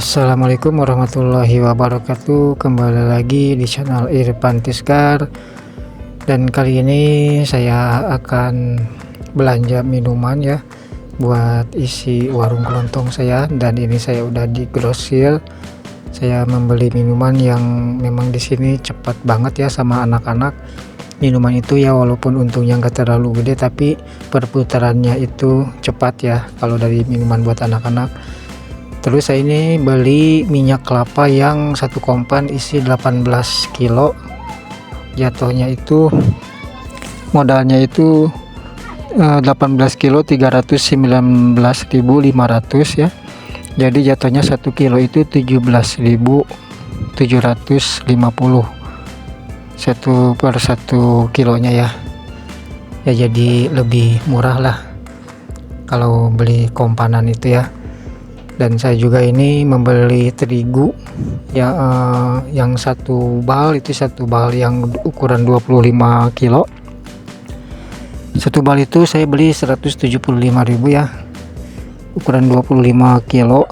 Assalamualaikum warahmatullahi wabarakatuh. Kembali lagi di channel Irfan Tiskar. Dan kali ini saya akan belanja minuman ya, buat isi warung kelontong saya. Dan ini saya udah di grosir. Saya membeli minuman yang memang di sini cepat banget ya sama anak-anak. Minuman itu ya walaupun untungnya nggak terlalu gede, tapi perputarannya itu cepat ya kalau dari minuman buat anak-anak. Terus saya ini beli minyak kelapa yang satu kompan isi 18 kilo. Jatuhnya itu modalnya itu 18 kilo 319.500 ya. Jadi jatuhnya 1 kilo itu 17.750 1 per 1 kilonya ya. Ya jadi lebih murah lah kalau beli kompanan itu ya. Dan saya juga ini membeli terigu ya, yang satu bal yang ukuran 25 kilo. Satu bal itu saya beli 175.000 ya, ukuran 25 kilo.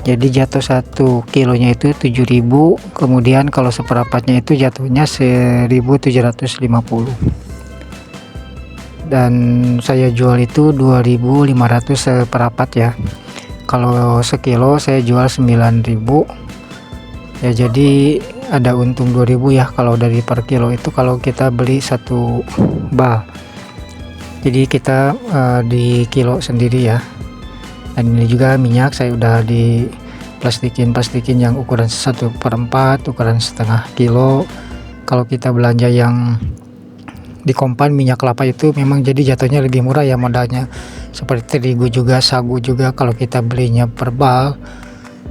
Jadi jatuh 1 kilonya itu 7.000, kemudian kalau seperempatnya itu jatuhnya 1.750. Dan saya jual itu 2.500 seperempat ya. Kalau sekilo saya jual 9.000 ya, jadi ada untung 2.000 ya kalau dari per kilo itu kalau kita beli satu bal. Jadi kita di kilo sendiri ya. Dan ini juga minyak saya udah di plastikin yang ukuran 1/4, ukuran setengah kilo. Kalau kita belanja yang di kompan minyak kelapa itu memang jadi jatuhnya lebih murah ya modalnya. Seperti terigu juga, sagu juga, kalau kita belinya per bal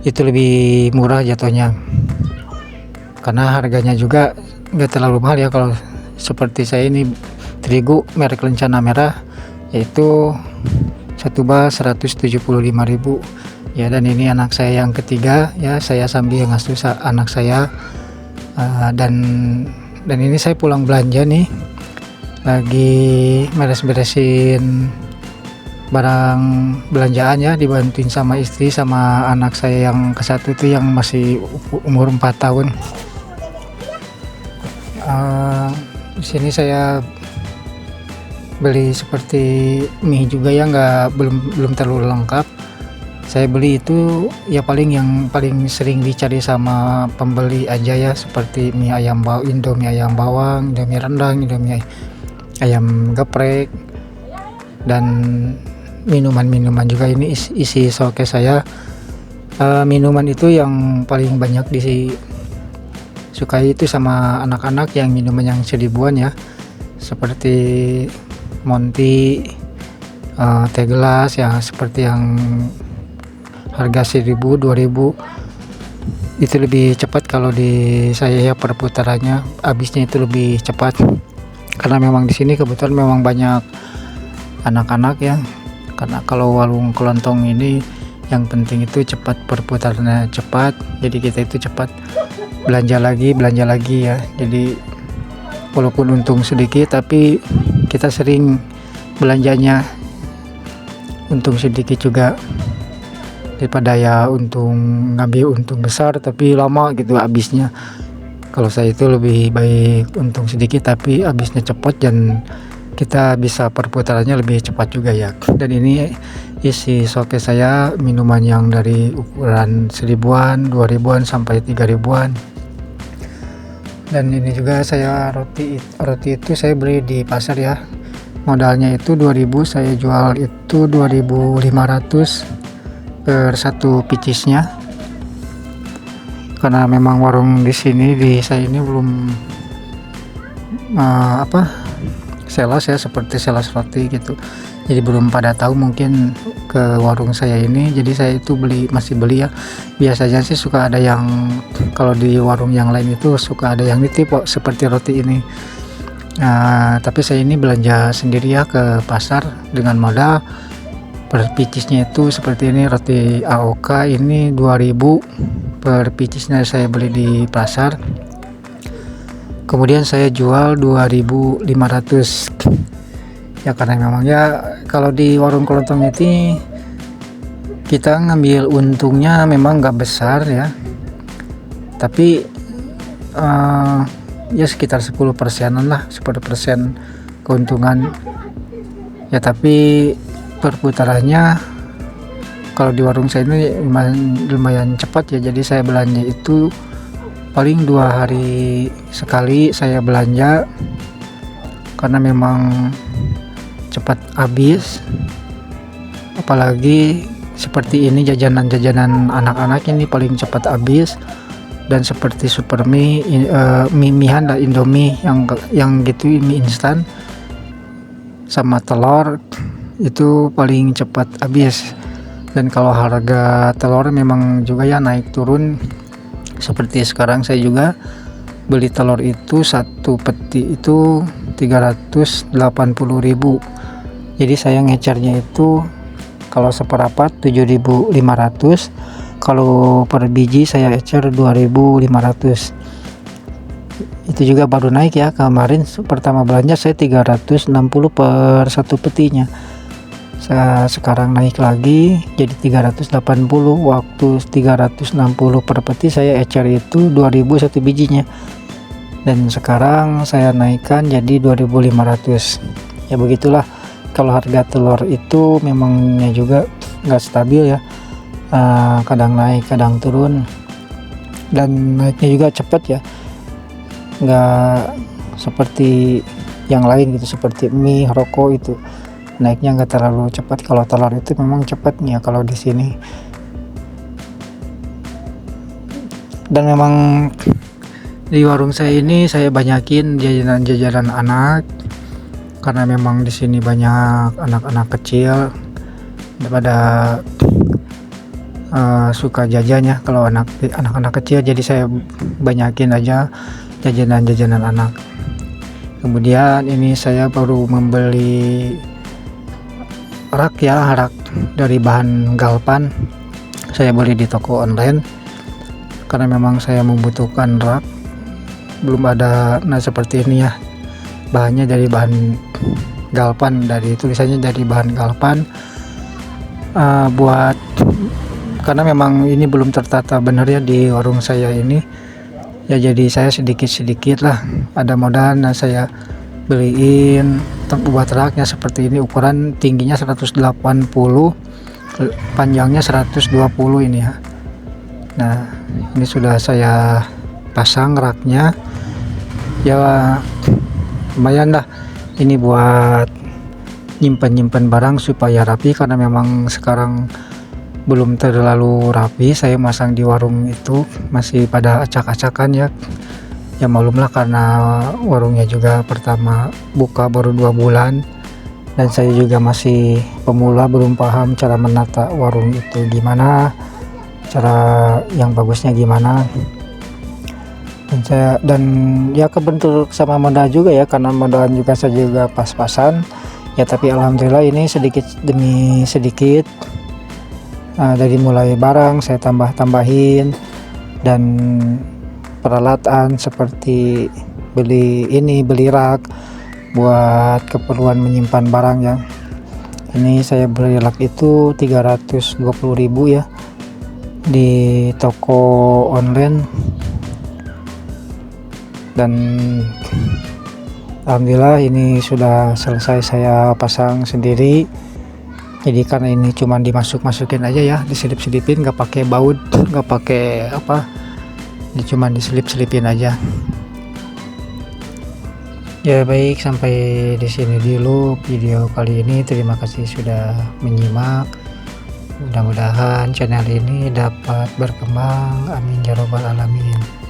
itu lebih murah jatuhnya, karena harganya juga nggak terlalu mahal ya. Kalau seperti saya ini terigu merek Lencana Merah, yaitu satu bal 175.000 ya. Dan ini anak saya yang ketiga ya, saya sambil ngasuh anak saya. Dan ini saya pulang belanja nih, lagi beres-beresin barang belanjaan ya, dibantuin sama istri sama anak saya yang ke satu itu yang masih umur 4 tahun. Di sini saya beli seperti mie juga ya, belum terlalu lengkap. Saya beli itu ya yang paling sering dicari sama pembeli aja ya, seperti mie ayam bawang, indomie ayam bawang, indomie rendang, indomie ayam geprek, dan minuman juga. Ini isi showcase saya. Minuman itu yang paling banyak disukai itu sama anak-anak yang minuman yang seribuan ya, seperti Monty, teh gelas ya, seperti yang harga 1.000 2.000 itu lebih cepat kalau di saya ya, perputarannya habisnya itu lebih cepat, karena memang di sini kebetulan memang banyak anak-anak ya. Karena kalau warung kelontong ini yang penting itu cepat, perputarannya cepat, jadi kita itu cepat belanja lagi ya. Jadi walaupun untung sedikit, tapi kita sering belanjanya untung sedikit juga, daripada ya ngambil untung besar tapi lama gitu habisnya. Kalau saya itu lebih baik untung sedikit tapi habisnya cepat, dan kita bisa perputarannya lebih cepat juga ya. Dan ini isi showcase saya, minuman yang dari ukuran 1.000-an, 2.000-an sampai 3.000-an. Dan ini juga saya roti itu saya beli di pasar ya, modalnya itu 2.000, saya jual itu 2.500 per satu picisnya, karena memang warung di sini di saya ini belum sales ya, seperti sales roti gitu. Jadi belum pada tahu mungkin ke warung saya ini, jadi saya itu masih beli ya. Biasanya sih suka ada yang, kalau di warung yang lain itu suka ada yang nitip kok, seperti roti ini. Tapi saya ini belanja sendiri ya ke pasar dengan modal per picisnya itu seperti ini. Roti AOK ini 2.000 per picisnya saya beli di pasar, kemudian saya jual 2.500 ya, karena memang ya kalau di warung kelontong ini kita ngambil untungnya memang nggak besar ya, tapi ya sekitar 10%-an lah, 10% keuntungan ya. Tapi perputarannya kalau di warung saya ini lumayan cepat ya, jadi saya belanja itu paling 2 hari sekali saya belanja, karena memang cepat habis. Apalagi seperti ini jajanan-jajanan anak-anak ini paling cepat habis. Dan seperti Supermie, mie-mihan dan Indomie yang gitu, mie instan sama telur itu paling cepat habis. Dan kalau harga telur memang juga ya naik turun. Seperti sekarang saya juga beli telur itu satu peti itu 380.000. Jadi saya ngecernya itu kalau seperapat 7.500, kalau per biji saya ecer 2.500. Itu juga baru naik ya, kemarin pertama belanja saya 360 per satu petinya. Sekarang naik lagi jadi 380. Waktu 360 per peti saya ecer itu 2.000 satu bijinya, dan sekarang saya naikkan jadi 2.500. Ya begitulah, kalau harga telur itu memangnya juga nggak stabil ya, kadang naik kadang turun, dan naiknya juga cepat ya, nggak seperti yang lain gitu, seperti mie, rokok itu naiknya nggak terlalu cepat. Kalau telur itu memang cepatnya kalau di sini. Dan memang di warung saya ini saya banyakin jajanan-jajanan anak, karena memang di sini banyak anak-anak kecil daripada suka jajannya kalau anak-anak kecil, jadi saya banyakin aja jajanan-jajanan anak. Kemudian ini saya baru membeli rak dari bahan galpan. Saya beli di toko online karena memang saya membutuhkan rak, belum ada. Nah seperti ini ya, bahannya dari bahan galpan, dari tulisannya dari bahan galpan. Karena memang ini belum tertata benar ya di warung saya ini ya, jadi saya sedikit-sedikit lah ada modal. Nah saya beliin buat raknya seperti ini, ukuran tingginya 180, panjangnya 120 ini ya. Nah ini sudah saya pasang raknya ya, lumayan lah ini buat nyimpan barang supaya rapi, karena memang sekarang belum terlalu rapi. Saya masang di warung itu masih pada acak-acakan ya. Ya malum lah, karena warungnya juga pertama buka baru 2 bulan, dan saya juga masih pemula, belum paham cara menata warung itu gimana, cara yang bagusnya gimana. Dan ya kebentur sama modal juga ya, karena modal juga saya juga pas-pasan ya. Tapi alhamdulillah ini sedikit demi sedikit, dari mulai barang saya tambahin, dan peralatan seperti beli rak buat keperluan menyimpan barang ya. Ini saya beli rak itu 320.000 ya di toko online, dan alhamdulillah ini sudah selesai saya pasang sendiri. Jadi karena ini cuma dimasuk-masukin aja ya, diselip-selipin, nggak pakai baut, nggak pakai apa, ini cuma diselip-selipin aja. Ya baik, sampai di sini dulu video kali ini. Terima kasih sudah menyimak. Mudah-mudahan channel ini dapat berkembang. Amin ya robbal alamin.